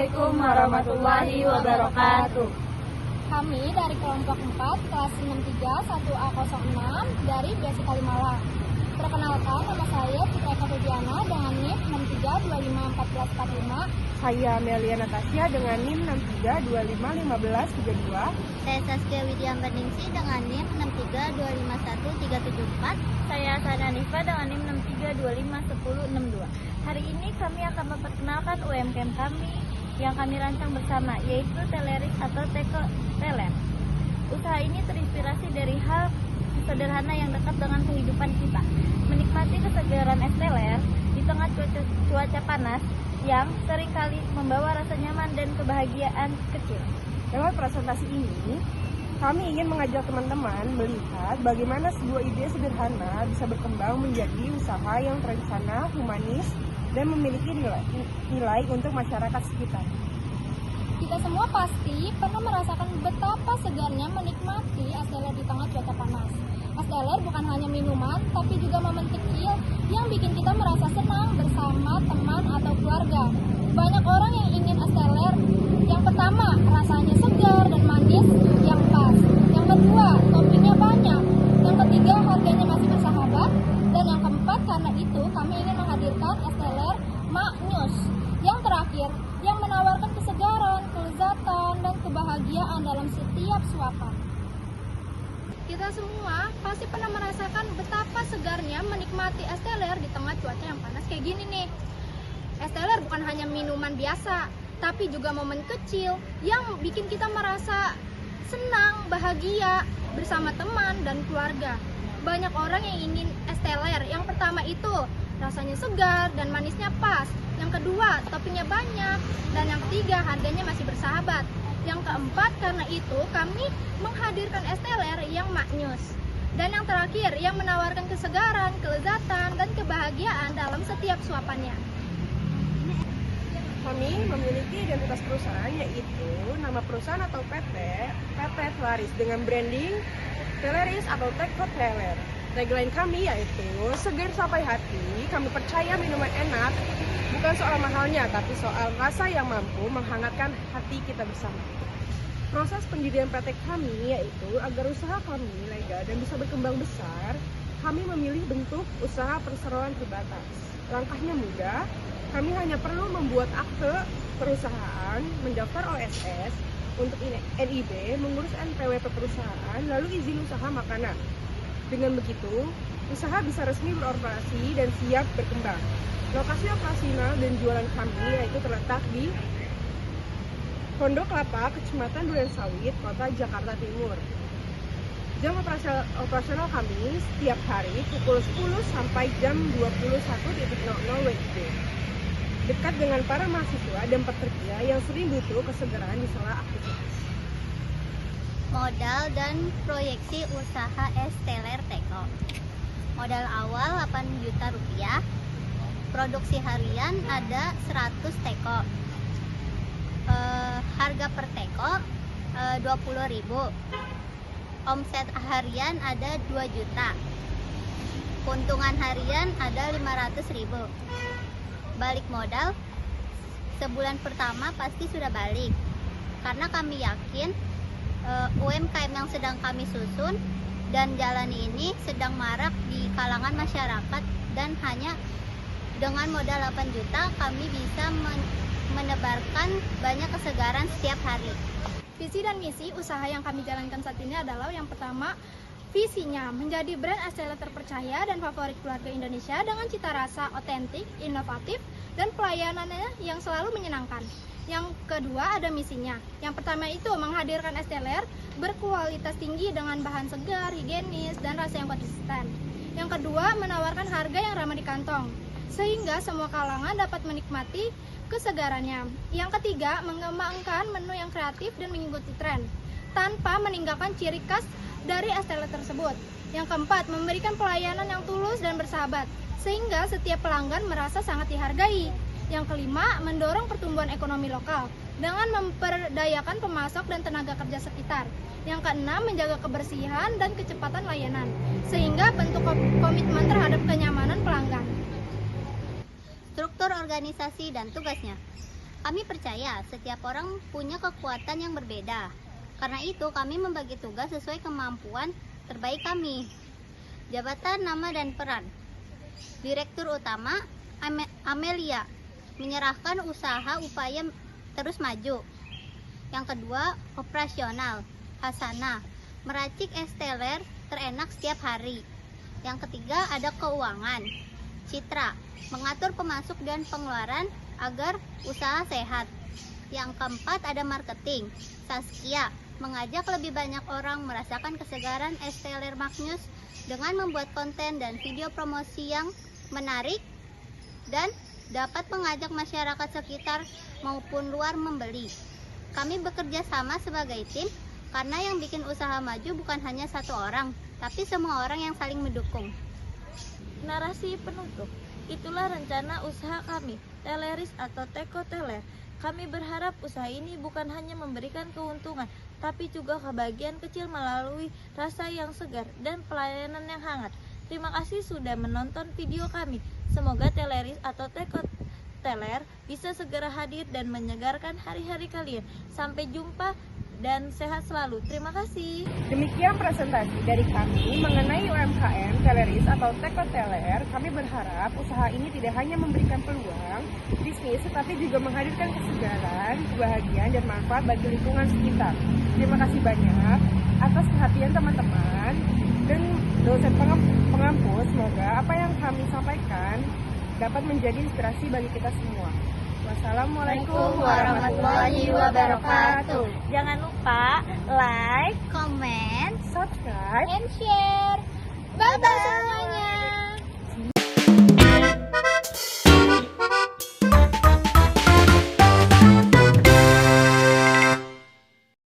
Assalamualaikum warahmatullahi wabarakatuh. Kami dari kelompok 4 kelas 63 1A06 dari BSI Kalimalang. Perkenalkan, nama saya Citra Eka Pujiana dengan NIM 63251445. Saya Melia Natasha dengan NIM 63251532. Saya Saskia Widiambar Ningsi dengan NIM 632513774. Saya Sana Nifa dengan NIM 63251062. Hari ini kami akan memperkenalkan UMKM kami yang kami rancang bersama, yaitu Teleris atau Teko Teler. Usaha ini terinspirasi dari hal sederhana yang dekat dengan kehidupan kita. Menikmati kesegaran es teler di tengah cuaca panas yang seringkali membawa rasa nyaman dan kebahagiaan kecil. Lewat presentasi ini, kami ingin mengajak teman-teman melihat bagaimana sebuah ide sederhana bisa berkembang menjadi usaha yang terencana, humanis, dan memiliki nilai untuk masyarakat sekitar. Kita semua pasti pernah merasakan betapa segarnya menikmati es teler di tengah cuaca panas. Es teler bukan hanya minuman, tapi juga momen kecil yang bikin kita merasa senang bersama teman atau keluarga. Banyak orang yang ingin es teler. Yang pertama, rasanya segar dan manis yang pas. Yang kedua, toppingnya banyak. Yang ketiga, harganya masih bersahabat. Dan yang keempat, karena itu kami ingin menghadirkan es teler Maknyus. Yang terakhir, yang menawarkan kesegaran, kelezatan, dan kebahagiaan dalam setiap suapan. Kita semua pasti pernah merasakan betapa segarnya menikmati es teler di tengah cuaca yang panas kayak gini nih. Es teler bukan hanya minuman biasa, tapi juga momen kecil yang bikin kita merasa senang, bahagia bersama teman dan keluarga. Banyak orang yang ingin es teler. Yang pertama itu rasanya segar dan manisnya pas. Yang kedua, toppingnya banyak. Dan yang ketiga, harganya masih bersahabat. Yang keempat, karena itu kami menghadirkan es teler yang maknyus. Dan yang terakhir, yang menawarkan kesegaran, kelezatan, dan kebahagiaan dalam setiap suapannya. Kami memiliki identitas perusahaan, yaitu nama perusahaan atau PT Teleris dengan branding Teleris atau Teko Teler. Tagline kami yaitu segar sampai hati. Kami percaya minuman enak bukan soal mahalnya, tapi soal rasa yang mampu menghangatkan hati kita bersama. Proses pendirian PT kami yaitu agar usaha kami legal dan bisa berkembang besar, kami memilih bentuk usaha perseroan terbatas. Langkahnya mudah, kami hanya perlu membuat akte perusahaan, mendaftar OSS untuk NIB, mengurus NPWP perusahaan, lalu izin usaha makanan. Dengan begitu, usaha bisa resmi beroperasi dan siap berkembang. Lokasi operasional dan jualan kami yaitu terletak di Pondok Kelapa, Kecamatan Durensawit, Kota Jakarta Timur. Jam operasional kami setiap hari pukul 10 sampai jam 21.00 WIB. Dekat dengan para mahasiswa dan pekerja yang sering butuh kesegaran di sela aktivitas. Modal dan proyeksi usaha es teler Teko. Modal awal 8 juta rupiah. Produksi harian ada 100 teko. Harga per teko 20.000. Omset harian ada 2 juta. Keuntungan harian ada 500.000. Balik modal sebulan pertama pasti sudah balik, karena kami yakin UMKM yang sedang kami susun dan jalani ini sedang marak di kalangan masyarakat, dan hanya dengan modal 8 juta kami bisa menebarkan banyak kesegaran setiap hari. Visi dan misi usaha yang kami jalankan saat ini adalah yang pertama, visinya menjadi brand es teler terpercaya dan favorit keluarga Indonesia dengan cita rasa otentik, inovatif, dan pelayanannya yang selalu menyenangkan. Yang kedua ada misinya. Yang pertama itu menghadirkan es teler berkualitas tinggi dengan bahan segar, higienis, dan rasa yang konsisten. Yang kedua menawarkan harga yang ramah di kantong, sehingga semua kalangan dapat menikmati kesegarannya. Yang ketiga mengembangkan menu yang kreatif dan mengikuti tren, tanpa meninggalkan ciri khas dari es teler tersebut. Yang keempat, memberikan pelayanan yang tulus dan bersahabat, sehingga setiap pelanggan merasa sangat dihargai. Yang kelima, mendorong pertumbuhan ekonomi lokal dengan memperdayakan pemasok dan tenaga kerja sekitar. Yang keenam, menjaga kebersihan dan kecepatan layanan, sehingga bentuk komitmen terhadap kenyamanan pelanggan. Struktur organisasi dan tugasnya. Kami percaya setiap orang punya kekuatan yang berbeda. Karena itu kami membagi tugas sesuai kemampuan terbaik kami. Jabatan, nama, dan peran. Direktur Utama Amelia, menyerahkan usaha upaya terus maju. Yang kedua, operasional Hasanah, meracik es teler terenak setiap hari. Yang ketiga, ada keuangan Citra, mengatur pemasuk dan pengeluaran agar usaha sehat. Yang keempat, ada marketing Saskia, mengajak lebih banyak orang merasakan kesegaran es teler Magnus dengan membuat konten dan video promosi yang menarik dan dapat mengajak masyarakat sekitar maupun luar membeli. Kami bekerja sama sebagai tim karena yang bikin usaha maju bukan hanya satu orang, tapi semua orang yang saling mendukung. Narasi penutup. Itulah rencana usaha kami, Teleris atau Teko Teler. Kami berharap usaha ini bukan hanya memberikan keuntungan, tapi juga kebahagiaan kecil melalui rasa yang segar dan pelayanan yang hangat. Terima kasih sudah menonton video kami. Semoga Teleris atau Teko Teler bisa segera hadir dan menyegarkan hari-hari kalian. Sampai jumpa dan sehat selalu. Terima kasih. Demikian presentasi dari kami mengenai UMKM Teleris atau Teko Teler. Kami berharap usaha ini tidak hanya memberikan peluang bisnis, tetapi juga menghadirkan kesegaran, kebahagiaan, dan manfaat bagi lingkungan sekitar. Terima kasih banyak atas perhatian teman-teman dan dosen pengampus. Semoga apa yang kami sampaikan dapat menjadi inspirasi bagi kita semua. Wassalamualaikum warahmatullahi wabarakatuh. Jangan lupa like, Comment, Subscribe And share. bye-bye.